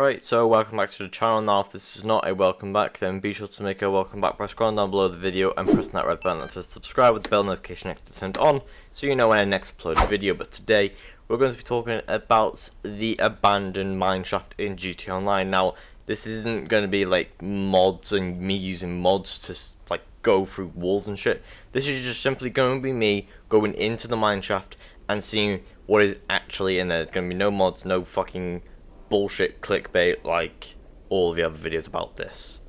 Alright, so welcome back to the channel. Now if this is not a welcome back, then be sure to make a welcome back by scrolling down below the video and pressing that red button that says subscribe with the bell notification next to turned on, so you know when I next upload a video. But today we're going to be talking about the abandoned mineshaft in GTA Online. Now this isn't going to be like mods and me using mods to like go through walls and shit. This is just simply going to be me going into the mineshaft and seeing what is actually in there. There's going to be no mods, no fucking bullshit clickbait like all the other videos about this.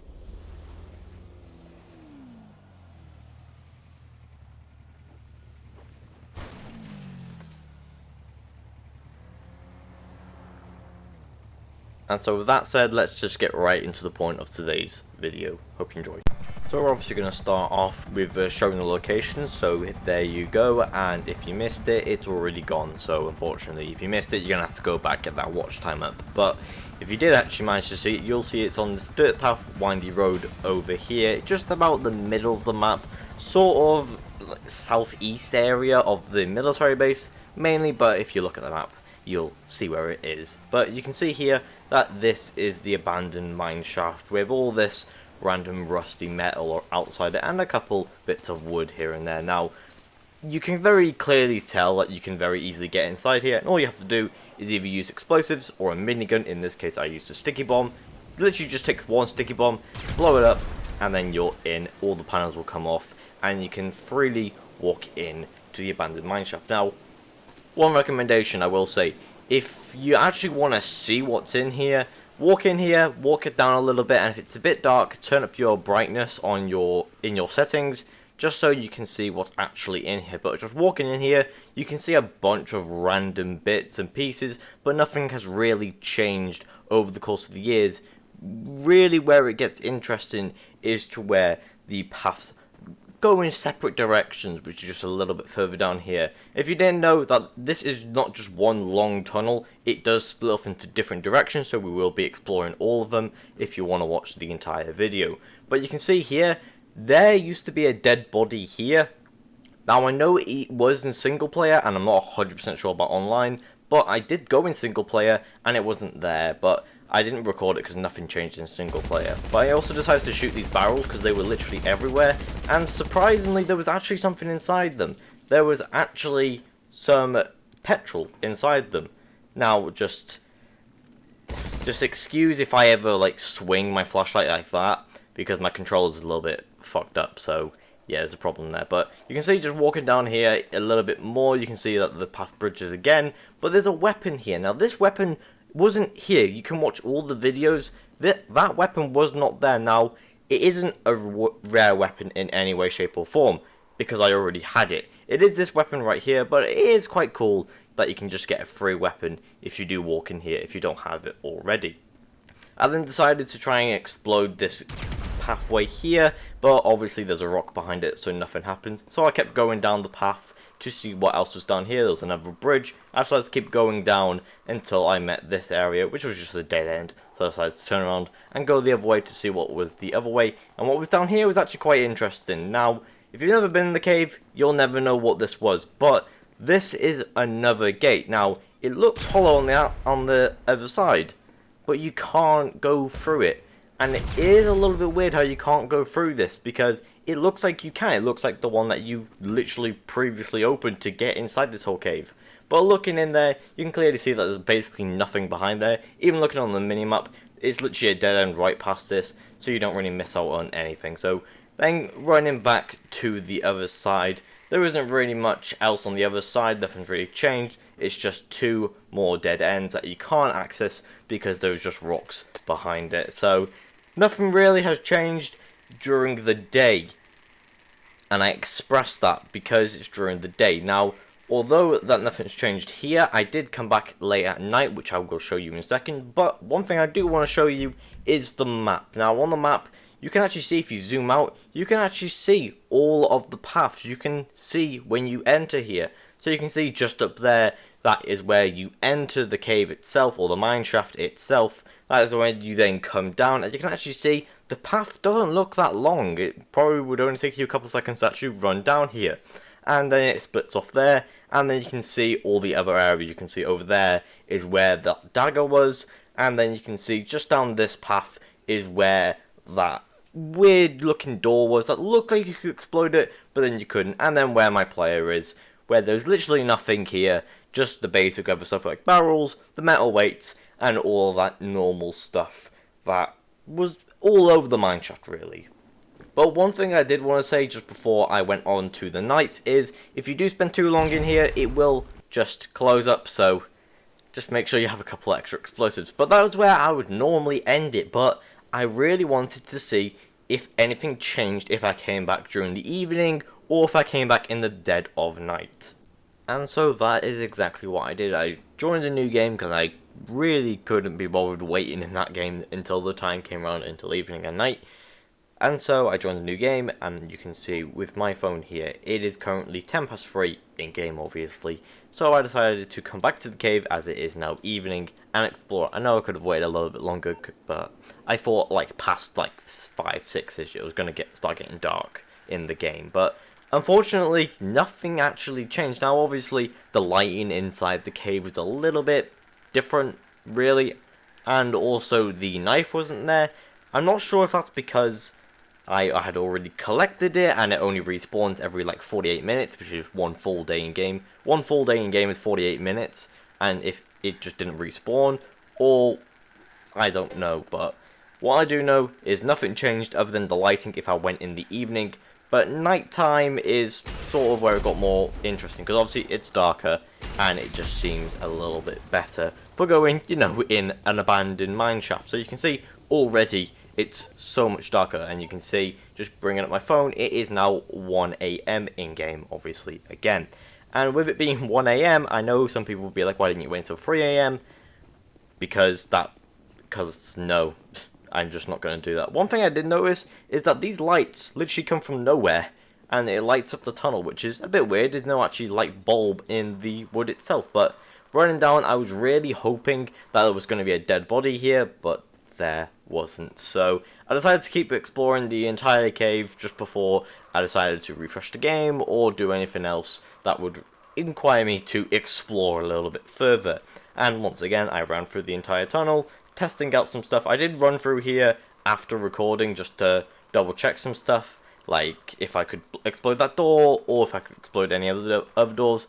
And so with that said, let's just get right into the point of today's video. Hope you enjoy. So we're obviously going to start off with showing the location, so there you go, and if you missed it, it's already gone. So unfortunately, if you missed it, you're going to have to go back, get that watch time up. But if you did actually manage to see it, you'll see it's on this dirt path, windy road over here, just about the middle of the map, sort of like southeast area of the military base, mainly, but if you look at the map, you'll see where it is. But you can see here that this is the abandoned mine shaft with all this random rusty metal outside it and a couple bits of wood here and there. Now you can very clearly tell that you can very easily get inside here, and all you have to do is either use explosives or a minigun. In this case I used a sticky bomb. Literally just take one sticky bomb, blow it up, and then you're in. All the panels will come off and you can freely walk in to the abandoned mineshaft. Now one recommendation I will say, if you actually want to see what's in here, walk in here, walk it down a little bit, and if it's a bit dark, turn up your brightness on in your settings, just so you can see what's actually in here. But just walking in here, you can see a bunch of random bits and pieces, but nothing has really changed over the course of the years. Really where it gets interesting is to where the paths go in separate directions, which is just a little bit further down here. If you didn't know that this is not just one long tunnel, it does split off into different directions, so we will be exploring all of them if you want to watch the entire video. But you can see here, there used to be a dead body here. Now I know it was in single player, and I'm not 100% sure about online, but I did go in single player and it wasn't there, but I didn't record it because nothing changed in single player. But I also decided to shoot these barrels because they were literally everywhere, and surprisingly there was actually something inside them. There was actually some petrol inside them. Now just excuse if I ever like swing my flashlight like that, because my controller's a little bit fucked up, so yeah, there's a problem there. But you can see just walking down here a little bit more, you can see that the path bridges again, but there's a weapon here. Now this weapon wasn't here. You can watch all the videos. That weapon was not there. Now it isn't a rare weapon in any way, shape or form, because I already had it. It is this weapon right here, but it is quite cool that you can just get a free weapon if you do walk in here, if you don't have it already. I then decided to try and explode this pathway here, but obviously there's a rock behind it, so nothing happened. So I kept going down the path to see what else was down here. There was another bridge. I decided to keep going down until I met this area, which was just a dead end. So I decided to turn around and go the other way to see what was the other way. And what was down here was actually quite interesting. Now, if you've never been in the cave, you'll never know what this was. But this is another gate. Now, it looks hollow on the other side, but you can't go through it. And it is a little bit weird how you can't go through this, because it looks like you can. It looks like the one that you literally previously opened to get inside this whole cave. But looking in there, you can clearly see that there's basically nothing behind there. Even looking on the minimap, it's literally a dead end right past this, so you don't really miss out on anything. So then running back to the other side, there isn't really much else on the other side. Nothing's really changed. It's just two more dead ends that you can't access because there's just rocks behind it. So nothing really has changed during the day, and I express that because it's during the day. Now, although that nothing's changed here, I did come back late at night, which I will show you in a second. But one thing I do want to show you is the map. Now on the map, you can actually see, if you zoom out, you can actually see all of the paths. You can see when you enter here. So you can see just up there, that is where you enter the cave itself, or the mine shaft itself. That is when you then come down, and you can actually see the path doesn't look that long. It probably would only take you a couple seconds to actually run down here. And then it splits off there, and then you can see all the other areas. You can see over there is where the dagger was, and then you can see just down this path is where that weird looking door was that looked like you could explode it, but then you couldn't. And then where my player is, where there's literally nothing here, just the basic other stuff like barrels, the metal weights, and all that normal stuff that was all over the mineshaft really. But one thing I did want to say just before I went on to the night is, if you do spend too long in here, it will just close up, so just make sure you have a couple extra explosives. But that was where I would normally end it, but I really wanted to see if anything changed if I came back during the evening, or if I came back in the dead of night. And so that is exactly what I did. I joined a new game because I really couldn't be bothered waiting in that game until the time came around, until evening and night. And so I joined a new game, and you can see with my phone here, it is currently 3:10 in game obviously. So I decided to come back to the cave as it is now evening and explore. I know I could have waited a little bit longer, but I thought like past like 5, 6ish it was going to start getting dark in the game. But unfortunately nothing actually changed. Now obviously the lighting inside the cave was a little bit different really, and also the knife wasn't there. I'm not sure if that's because I had already collected it and it only respawns every like 48 minutes, which is one full day in game. One full day in game is 48 minutes, and if it just didn't respawn, or I don't know. But what I do know is nothing changed other than the lighting if I went in the evening, but nighttime is sort of where it got more interesting, because obviously it's darker and it just seems a little bit better for going, you know, in an abandoned mineshaft. So you can see already it's so much darker, and you can see, just bringing up my phone, it is now 1 AM in game obviously again. And with it being 1 AM, I know some people will be like, why didn't you wait until 3 AM? Because no, I'm just not going to do that. One thing I did notice is that these lights literally come from nowhere, and it lights up the tunnel, which is a bit weird. There's no actually light bulb in the wood itself, but running down, I was really hoping that there was going to be a dead body here, but there wasn't. So I decided to keep exploring the entire cave just before I decided to refresh the game or do anything else that would inquire me to explore a little bit further. And once again, I ran through the entire tunnel, testing out some stuff. I did run through here after recording just to double check some stuff, like if I could explode that door or if I could explode any other doors.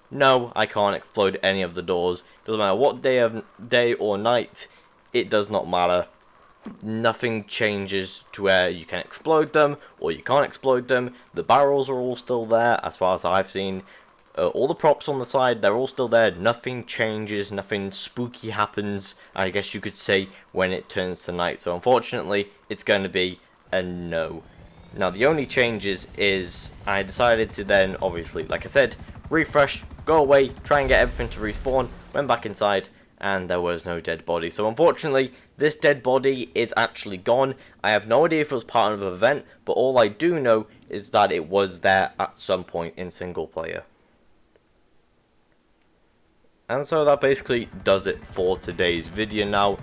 No, I can't explode any of the doors. Doesn't matter what day or night, it does not matter. Nothing changes to where you can explode them or you can't explode them. The barrels are all still there as far as I've seen. All the props on the side, they're all still there. Nothing changes, nothing spooky happens, I guess you could say, when it turns to night. So unfortunately, it's going to be a no. Now the only changes is I decided to then, obviously, like I said, refresh, go away, try and get everything to respawn, went back inside, and there was no dead body. So unfortunately, this dead body is actually gone. I have no idea if it was part of an event, but all I do know is that it was there at some point in single player. And so that basically does it for today's video. Now,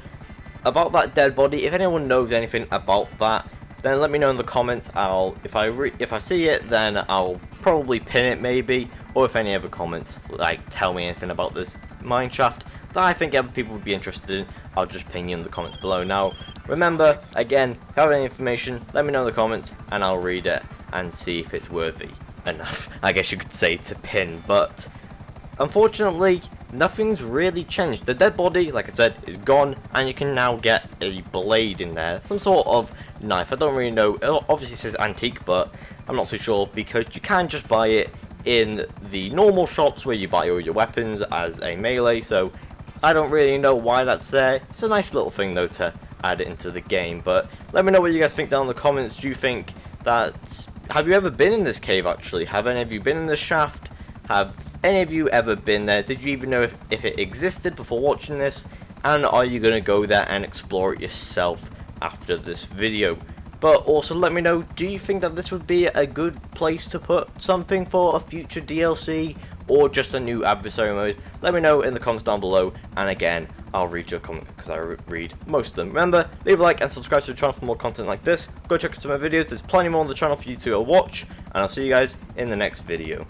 about that dead body, if anyone knows anything about that, then let me know in the comments. If I see it, then I'll probably pin it maybe, or if any other comments like tell me anything about this mineshaft that I think other people would be interested in, I'll just ping you in the comments below. Now, remember, again, if you have any information, let me know in the comments, and I'll read it and see if it's worthy enough, I guess you could say, to pin. But unfortunately, nothing's really changed. The dead body, like I said, is gone, and you can now get a blade in there, some sort of knife. I don't really know, it obviously says antique, but I'm not too sure, because you can just buy it in the normal shops where you buy all your weapons as a melee. So I don't really know why that's there. It's a nice little thing though to add it into the game. But let me know what you guys think down in the comments. Do you think that, have you ever been in this cave actually? Have any of you been in this shaft? Have any of you ever been there? Did you even know if it existed before watching this? And are you going to go there and explore it yourself after this video? But also let me know, do you think that this would be a good place to put something for a future DLC or just a new adversary mode? Let me know in the comments down below, and again, I'll read your comments because I read most of them. Remember, leave a like and subscribe to the channel for more content like this. Go check out some of my videos, there's plenty more on the channel for you to watch, and I'll see you guys in the next video.